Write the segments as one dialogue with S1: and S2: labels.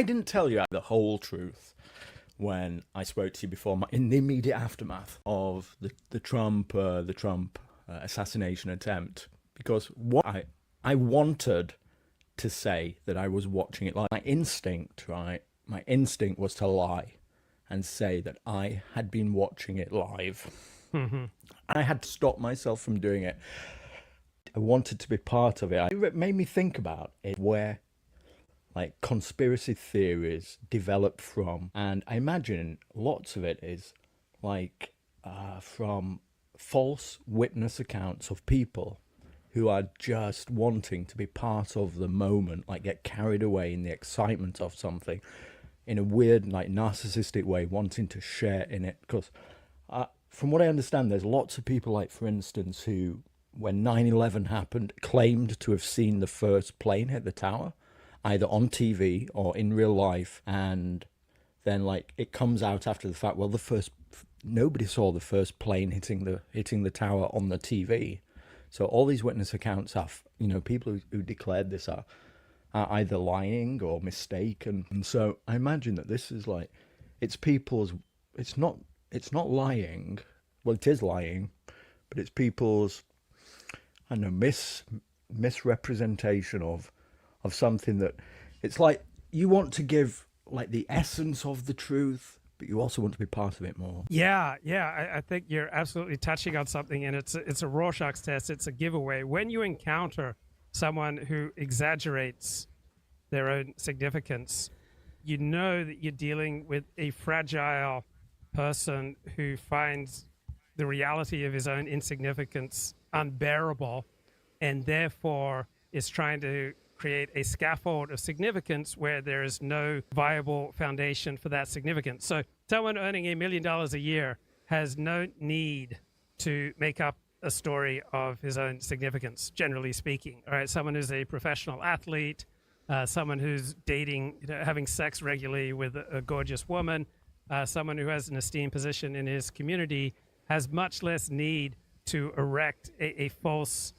S1: I didn't tell you the whole truth when I spoke to you before, in the immediate aftermath of the Trump assassination attempt, because what I wanted to say that I was watching it like my instinct, right? My instinct was to lie and say that I had been watching it live.
S2: Mm-hmm.
S1: I had to stop myself from doing it. I wanted to be part of it. It made me think about it, where like conspiracy theories develop from, and I imagine lots of it is like from false witness accounts of people who are just wanting to be part of the moment, like get carried away in the excitement of something in a weird, like narcissistic way, wanting to share in it. Because from what I understand, there's lots of people, like for instance, who, when 9/11 happened, claimed to have seen the first plane hit the tower, either on TV or in real life, and then like it comes out after the fact, well, nobody saw the first plane hitting the tower on the TV. So all these witness accounts are, people who declared this are either lying or mistaken. And so I imagine that this is like, it's not lying. Well, it is lying, but it's people's, I don't know, misrepresentation of something that, it's like you want to give like the essence of the truth, but you also want to be part of it more.
S2: Yeah. I think you're absolutely touching on something, and it's a Rorschach's test. It's a giveaway. When you encounter someone who exaggerates their own significance, you know that you're dealing with a fragile person who finds the reality of his own insignificance unbearable, and therefore is trying to create a scaffold of significance where there is no viable foundation for that significance. So someone earning $1 million a year has no need to make up a story of his own significance, generally speaking. All right, someone who's a professional athlete, someone who's dating, having sex regularly with a gorgeous woman, someone who has an esteemed position in his community has much less need to erect a false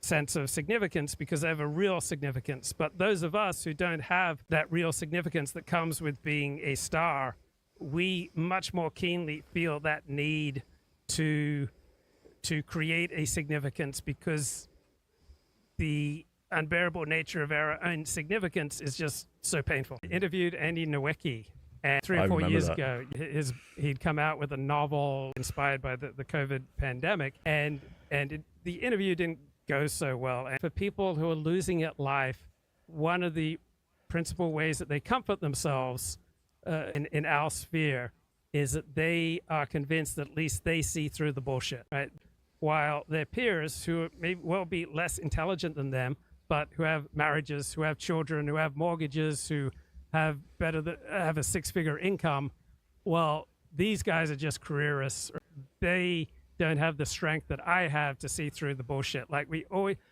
S2: sense of significance because they have a real significance. But those of us who don't have that real significance that comes with being a star, we much more keenly feel that need to create a significance, because the unbearable nature of our own significance is just so painful. I interviewed Andy Nowicki, and 3 or 4 years ago, he'd come out with a novel inspired by the COVID pandemic, and the interview didn't go so well. And for people who are losing at life, one of the principal ways that they comfort themselves in our sphere is that they are convinced that at least they see through the bullshit, right? While their peers, who may well be less intelligent than them, but who have marriages, who have children, who have mortgages, who have a six-figure income, well, these guys are just careerists. They don't have the strength that I have to see through the bullshit. Like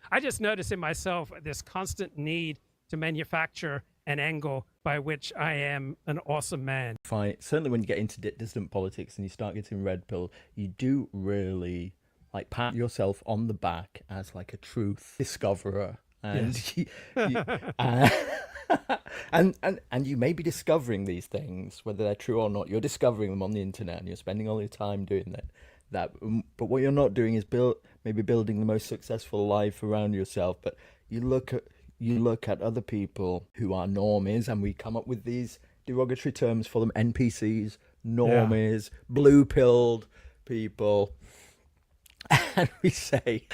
S2: I just notice in myself this constant need to manufacture an angle by which I am an awesome man.
S1: Certainly when you get into distant politics and you start getting red pill, you do really like pat yourself on the back as like a truth discoverer. And
S2: Yes.
S1: and you may be discovering these things, whether they're true or not. You're discovering them on the internet and you're spending all your time doing that. But what you're not doing is building the most successful life around yourself. But you look at other people who are normies, and we come up with these derogatory terms for them: NPCs, normies, blue-pilled people, and we say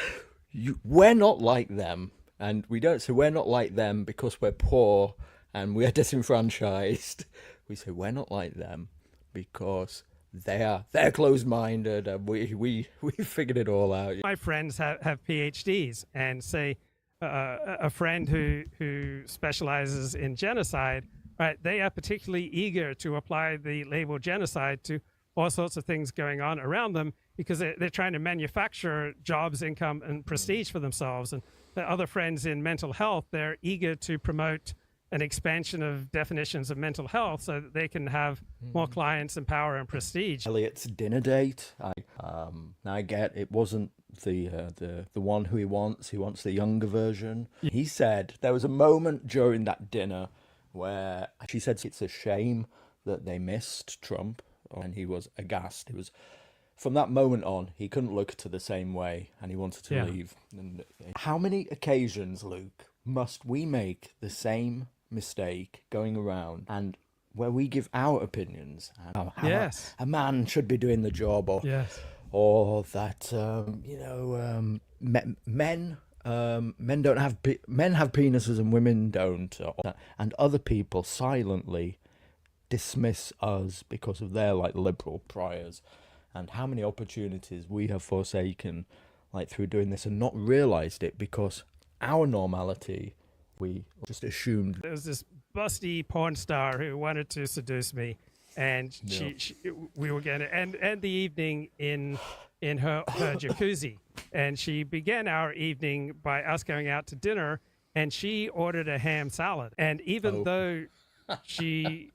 S1: we're not like them. And we don't say we're not like them because we're poor and we're disenfranchised. We say we're not like them because they're closed-minded and we figured it all out.
S2: My friends have PhDs, and say a friend who specializes in genocide, right? They are particularly eager to apply the label genocide to all sorts of things going on around them, because they're trying to manufacture jobs, income, and prestige for themselves. And the other friends in mental health, they're eager to promote an expansion of definitions of mental health so that they can have more clients and power and prestige.
S1: Elliot's dinner date, I get it wasn't the one who he wants the younger version. He said there was a moment during that dinner where she said it's a shame that they missed Trump, and he was aghast. He was, from that moment on, he couldn't look at her the same way, and he wanted to leave. And how many occasions, Luke, must we make the same mistake going around, and where we give our opinions, and how a man should be doing the job, or that men don't have men have penises and women don't, and other people silently dismiss us because of their like liberal priors, and how many opportunities we have forsaken like through doing this and not realized it because our normality, we just assumed.
S2: There was this busty porn star who wanted to seduce me, and we were going to end the evening in her jacuzzi, and she began our evening by us going out to dinner, and she ordered a ham salad, and even though she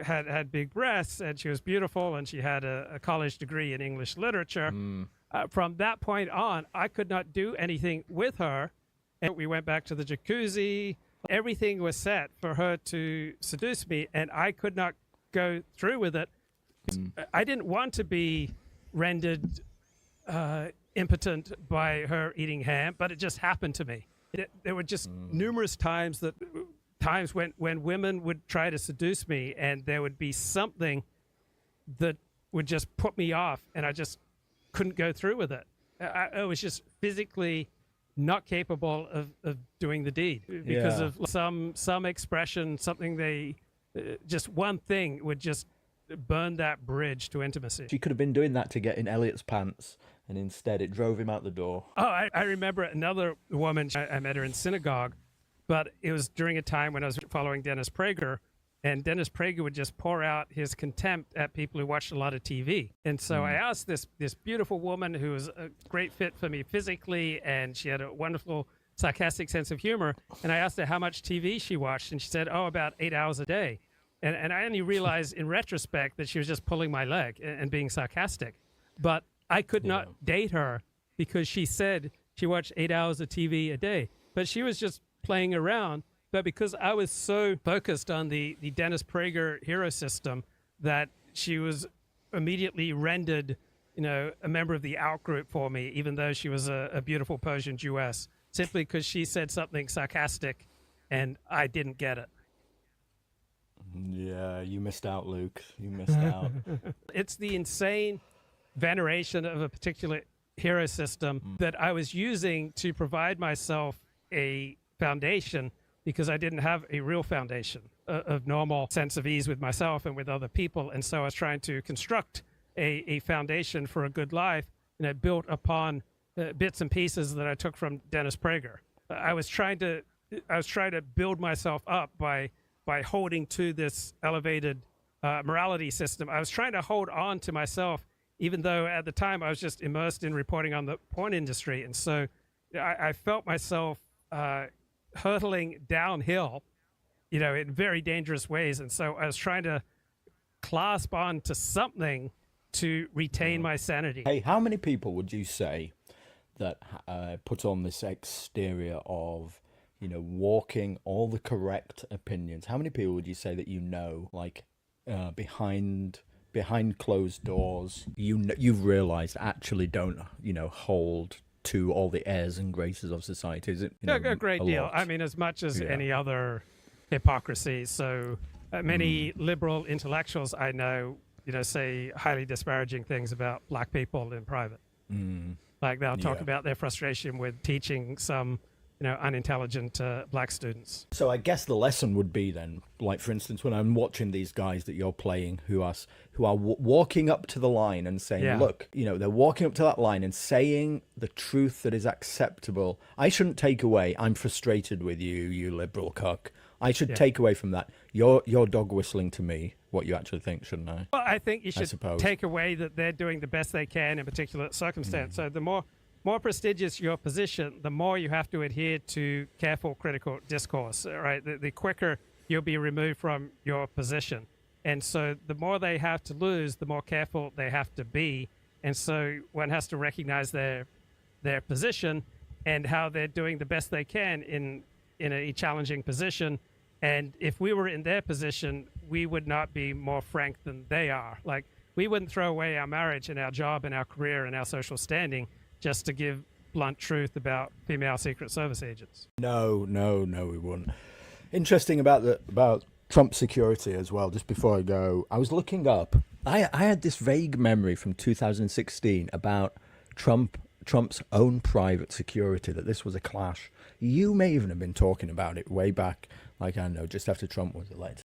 S2: had big breasts and she was beautiful and she had a college degree in English literature, from that point on I could not do anything with her, and we went back to the jacuzzi. Everything was set for her to seduce me, and I could not go through with it. I didn't want to be rendered impotent by her eating ham, but it just happened to me. There were just numerous times when women would try to seduce me, and there would be something that would just put me off, and I just couldn't go through with it. I was just physically not capable of doing the deed because of some expression, something just one thing would just burn that bridge to intimacy.
S1: She could have been doing that to get in Elliot's pants, and instead it drove him out the door.
S2: Oh, I remember another woman, I met her in synagogue, but it was during a time when I was following Dennis Prager, and Dennis Prager would just pour out his contempt at people who watched a lot of TV. And so I asked this beautiful woman who was a great fit for me physically, and she had a wonderful sarcastic sense of humor, and I asked her how much TV she watched, and she said, about 8 hours a day. And I only realized in retrospect that she was just pulling my leg and being sarcastic. But I could not date her because she said she watched 8 hours of TV a day. But she was just playing around. But because I was so focused on the Dennis Prager hero system that she was immediately rendered, a member of the out group for me, even though she was a beautiful Persian Jewess, simply because she said something sarcastic and I didn't get it.
S1: Yeah, you missed out, Luke. You missed out.
S2: It's the insane veneration of a particular hero system that I was using to provide myself a foundation, because I didn't have a real foundation of normal sense of ease with myself and with other people. And so I was trying to construct a foundation for a good life, built upon bits and pieces that I took from Dennis Prager. I was trying to build myself up by holding to this elevated morality system. I was trying to hold on to myself, even though at the time I was just immersed in reporting on the porn industry. And so I felt myself hurtling downhill, in very dangerous ways. And so I was trying to clasp on to something to retain my sanity.
S1: Hey, how many people would you say that put on this exterior of, walking all the correct opinions? How many people would you say that behind closed doors, you've realized actually don't, hold to all the airs and graces of society? Is it
S2: a great deal?
S1: Lot?
S2: I mean, as much as any other hypocrisy. So many liberal intellectuals I know, say highly disparaging things about black people in private. Like they'll talk about their frustration with teaching some, unintelligent black students.
S1: So I guess the lesson would be then, like for instance, when I'm watching these guys that you're playing who are walking up to the line and saying, look, they're walking up to that line and saying the truth that is acceptable. I shouldn't take away, I'm frustrated with you, you liberal cuck. I should take away from that, you're dog whistling to me what you actually think, shouldn't I?
S2: Well, I think you should take away that they're doing the best they can in a particular circumstance. So the more prestigious your position, the more you have to adhere to careful critical discourse, right? The quicker you'll be removed from your position. And so the more they have to lose, the more careful they have to be. And so one has to recognize their position and how they're doing the best they can in a challenging position, And if we were in their position, we would not be more frank than they are. Like, we wouldn't throw away our marriage and our job and our career and our social standing just to give blunt truth about female Secret Service agents.
S1: No, we wouldn't. Interesting about Trump security as well. Just before I go, I was looking up. I had this vague memory from 2016 about Trump's own private security, that this was a clash. You may even have been talking about it way back, like I know, just after Trump was elected.